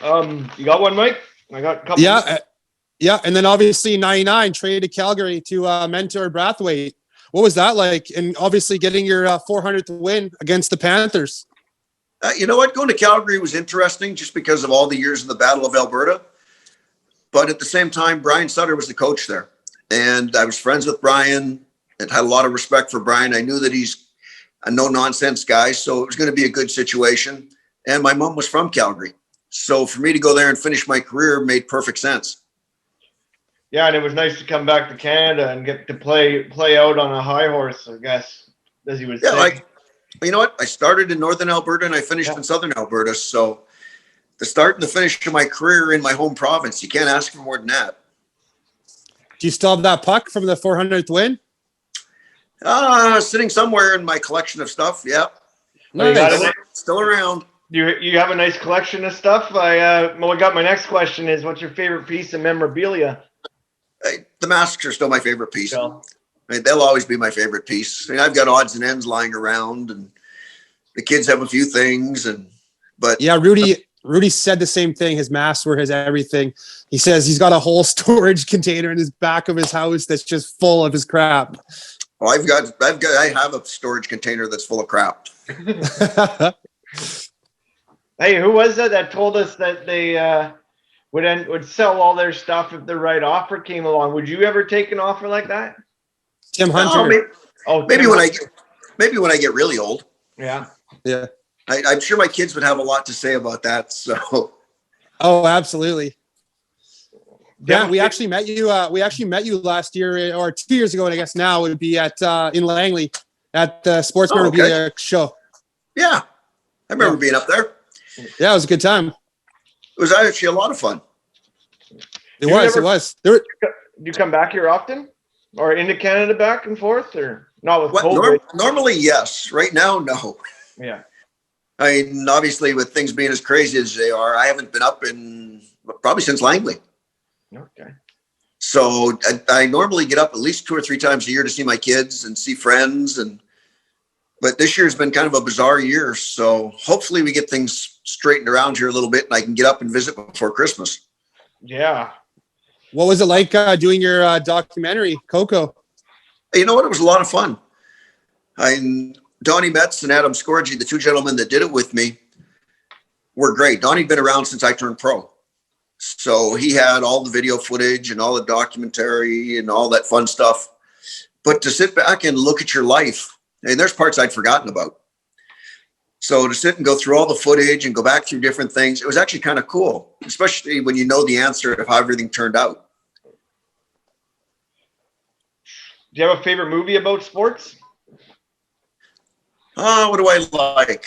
You got one, Mike? I got a couple. Yeah, and then obviously 99 traded to Calgary to mentor Brathwaite. What was that like? And obviously getting your 400th win against the Panthers. You know what? Going to Calgary was interesting just because of all the years in the Battle of Alberta. But at the same time, Brian Sutter was the coach there. And I was friends with Brian and had a lot of respect for Brian. I knew that he's a no-nonsense guy, so it was going to be a good situation. And my mom was from Calgary. So for me to go there and finish my career made perfect sense. Yeah, and it was nice to come back to Canada and get to play out on a high horse, I guess, as he was saying. You know what? I started in Northern Alberta and I finished in Southern Alberta. So the start and the finish of my career in my home province, you can't ask for more than that. Do you still have that puck from the 400th win? Sitting somewhere in my collection of stuff. Yeah. Nice. Still around. You have a nice collection of stuff. I got my next question is, what's your favorite piece of memorabilia? The masks are still my favorite piece. Yeah. They'll always be my favorite piece. I've got odds and ends lying around, and the kids have a few things. But yeah, Rudy said the same thing. His masks were his everything. He says he's got a whole storage container in his back of his house that's just full of his crap. Oh, I have a storage container that's full of crap. Hey, who was that told us that they would sell all their stuff if the right offer came along? Would you ever take an offer like that? Tim Hunter. Maybe when I get really old. Yeah. Yeah. I'm sure my kids would have a lot to say about that. So. Oh, absolutely. Yeah, we actually met you. We actually met you last year or 2 years ago, and I guess now it would be at in Langley at the Sports Memorabilia show. Yeah, I remember being up there. Yeah, it was a good time. It was actually a lot of fun. It was. Do you come back here often, or into Canada back and forth, or not with COVID? Normally, yes. Right now, no. Yeah. I mean, obviously, with things being as crazy as they are, I haven't been up in probably since Langley. Okay. So I normally get up at least 2 or 3 times a year to see my kids and see friends. But this year's been kind of a bizarre year. So hopefully we get things straightened around here a little bit and I can get up and visit before Christmas. Yeah. What was it like doing your documentary, Coco? You know what? It was a lot of fun. Donnie Metz and Adam Scorgi, the 2 gentlemen that did it with me, were great. Donnie'd been around since I turned pro. So he had all the video footage and all the documentary and all that fun stuff. But to sit back and look at your life, and there's parts I'd forgotten about. So to sit and go through all the footage and go back through different things, it was actually kind of cool, especially when you know the answer of how everything turned out. Do you have a favorite movie about sports? What do I like?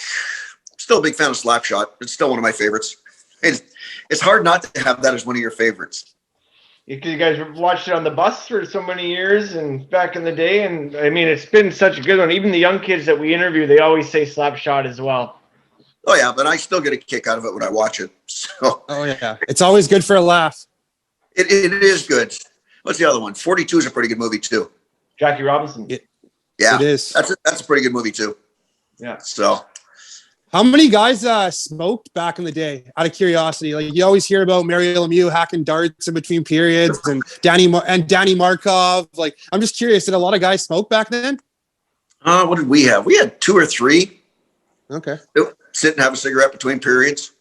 Still a big fan of Slapshot. It's still one of my favorites. It's hard not to have that as one of your favorites. You guys watched it on the bus for so many years and back in the day. And I mean, it's been such a good one. Even the young kids that we interview, they always say Slapshot as well. Oh, yeah. But I still get a kick out of it when I watch it. So. Oh, yeah. It's always good for a laugh. It is good. What's the other one? 42 is a pretty good movie, too. Jackie Robinson. Yeah. It is. That's a pretty good movie, too. Yeah. So. How many guys smoked back in the day? Out of curiosity, like you always hear about Mario Lemieux hacking darts in between periods, and Danny Markov. Like, I'm just curious, did a lot of guys smoke back then? What did we have? We had 2 or 3. Okay. Sit and have a cigarette between periods.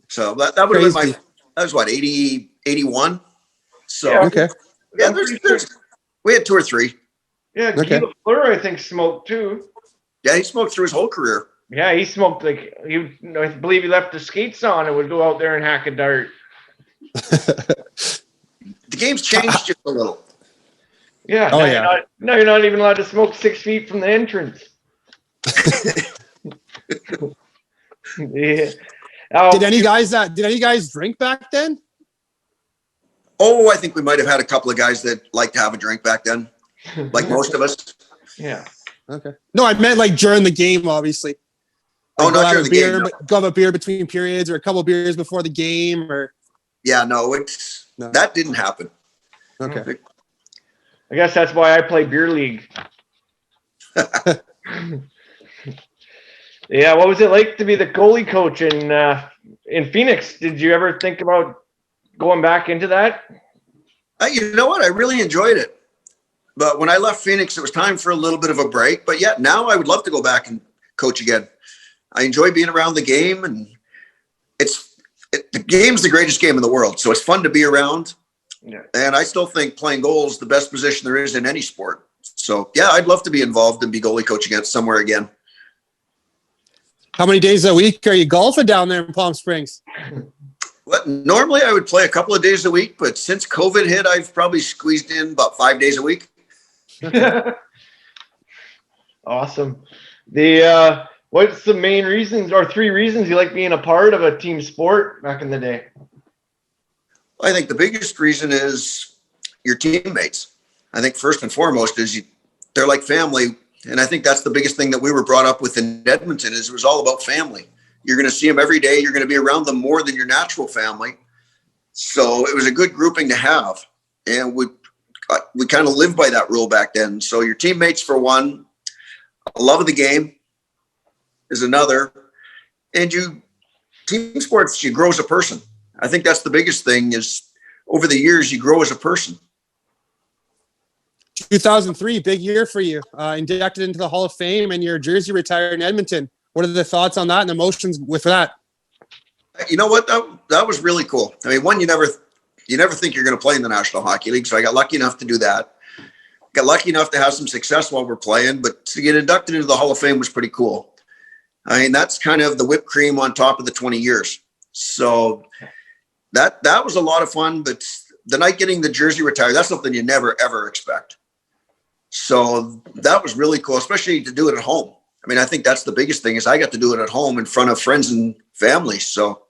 So that would have been that was what, 80, 81. So yeah, okay. Yeah, we had 2 or 3. Yeah, okay. Guy Lafleur, I think, smoked too. Yeah, he smoked through his whole career. Yeah, he smoked I believe he left the skates on and would go out there and hack a dart. The game's changed just a little. Yeah. Oh, You're not even allowed to smoke 6 feet from the entrance. Yeah. Did any guys drink back then? Oh, I think we might have had a couple of guys that liked to have a drink back then, like most of us. Yeah. Okay. No, I meant like during the game, obviously. Like not during the game. No. Go have a beer between periods, or a couple of beers before the game, or. Yeah, no, that didn't happen. Okay. I guess that's why I play beer league. Yeah, what was it like to be the goalie coach in in Phoenix, did you ever think about going back into that? You know what? I really enjoyed it. But when I left Phoenix, it was time for a little bit of a break. But yeah, now I would love to go back and coach again. I enjoy being around the game, and the game's the greatest game in the world. So it's fun to be around. Yeah. And I still think playing goal is the best position there is in any sport. So yeah, I'd love to be involved and be goalie coach again somewhere again. How many days a week are you golfing down there in Palm Springs? Well, normally I would play a couple of days a week, but since COVID hit, I've probably squeezed in about 5 days a week. Awesome. What's the main reasons or 3 reasons you like being a part of a team sport back in the day? I think the biggest reason is your teammates. I think first and foremost is they're like family. And I think that's the biggest thing that we were brought up with in Edmonton is it was all about family. You're going to see them every day. You're going to be around them more than your natural family. So it was a good grouping to have. And we kind of lived by that rule back then. So your teammates for one, a love of the game is another. And team sports, you grow as a person. I think that's the biggest thing is over the years, you grow as a person. 2003, big year for you. Inducted into the Hall of Fame and your jersey retired in Edmonton. What are the thoughts on that and emotions with that? You know what? That was really cool. I mean, one, you never think you're going to play in the National Hockey League. So I got lucky enough to do that. Got lucky enough to have some success while we're playing, but to get inducted into the Hall of Fame was pretty cool. I mean, that's kind of the whipped cream on top of the 20 years. So that was a lot of fun, but the night getting the jersey retired, that's something you never, ever expect. So that was really cool, especially to do it at home. I mean, I think that's the biggest thing is I got to do it at home in front of friends and family. So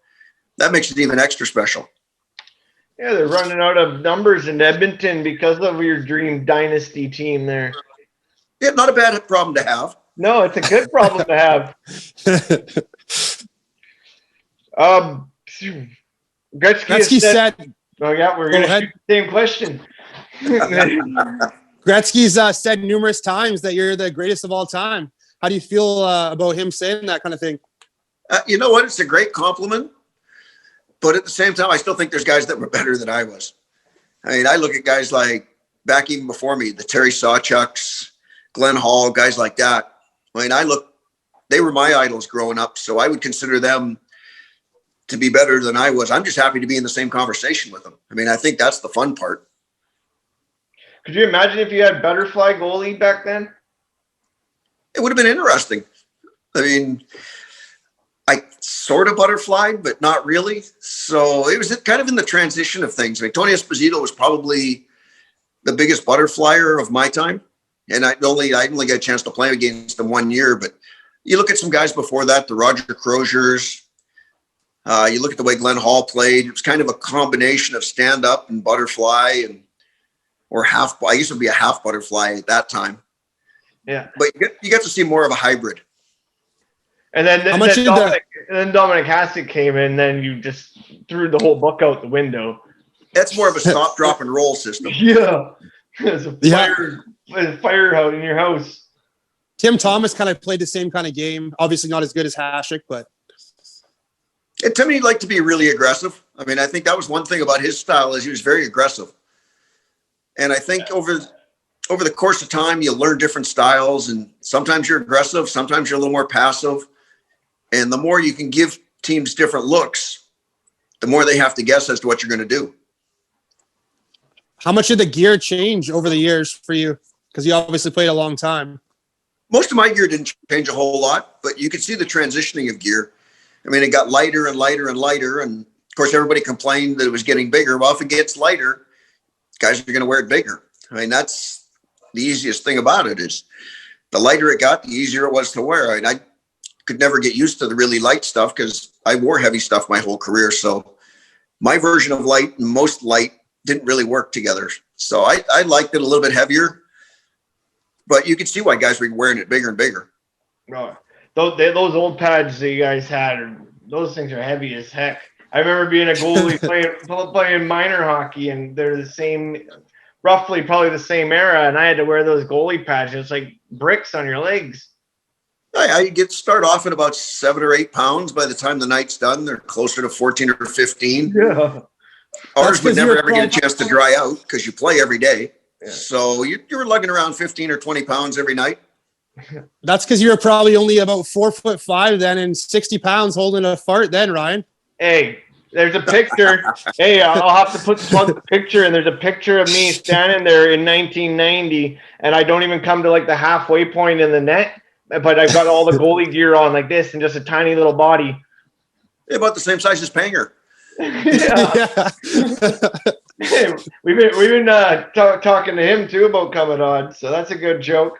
that makes it even extra special. Yeah, they're running out of numbers in Edmonton because of your dream dynasty team there. Yeah, not a bad problem to have. No, it's a good problem to have. Gretzky said, oh yeah, we're going to shoot the same question. Gretzky's said numerous times that you're the greatest of all time. How do you feel about him saying that kind of thing? You know what? It's a great compliment. But at the same time, I still think there's guys that were better than I was. I mean, I look at guys like back even before me, the Terry Sawchucks, Glenn Hall, guys like that. I mean, they were my idols growing up. So I would consider them to be better than I was. I'm just happy to be in the same conversation with them. I mean, I think that's the fun part. Could you imagine if you had butterfly goalie back then? It would have been interesting. I mean, I sort of butterflied, but not really. So it was kind of in the transition of things. I mean, Tony Esposito was probably the biggest butterflyer of my time. And I only got a chance to play against him 1 year, but you look at some guys before that, the Roger Croziers, you look at the way Glenn Hall played. It was kind of a combination of stand up and butterfly or half. I used to be a half butterfly at that time. Yeah. But you get to see more of a hybrid. And then Dominic Hasek came in, then you just threw the whole book out the window. That's more of a stop, drop, and roll system. Yeah. There's a fire out in your house. Tim Thomas kind of played the same kind of game. Obviously not as good as Hasek, but. And Timmy liked to be really aggressive. I mean, I think that was one thing about his style is he was very aggressive. And I think over the course of time, you learn different styles. And sometimes you're aggressive. Sometimes you're a little more passive. And the more you can give teams different looks, the more they have to guess as to what you're going to do. How much did the gear change over the years for you? Because you obviously played a long time. Most of my gear didn't change a whole lot, but you could see the transitioning of gear. I mean, it got lighter and lighter and lighter. And of course, everybody complained that it was getting bigger. Well, if it gets lighter, guys are going to wear it bigger. I mean, that's the easiest thing about it is the lighter it got, the easier it was to wear. I mean, I could never get used to the really light stuff because I wore heavy stuff my whole career. So my version of light and most light didn't really work together. So I liked it a little bit heavier, but you could see why guys were wearing it bigger and bigger. Oh, those old pads that you guys had, those things are heavy as heck. I remember being a goalie playing minor hockey, and they're the same, roughly probably the same era, and I had to wear those goalie pads. It's like bricks on your legs. I get start off at about 7 or 8 pounds. By the time the night's done, they're closer to 14 or 15. Yeah. Ours would 'cause never you're ever get a pro- chance to dry out because you play every day. Yeah. So you're lugging around 15 or 20 pounds every night. That's because you're probably only about 4'5" then and 60 pounds holding a fart then, Ryan. Hey, there's a picture. Hey, I'll have to plug the picture, and there's a picture of me standing there in 1990, and I don't even come to like the halfway point in the net, but I've got all the goalie gear on like this and just a tiny little body. About the same size as Panger. Yeah. Hey, we've been talking to him too about coming on, so that's a good joke.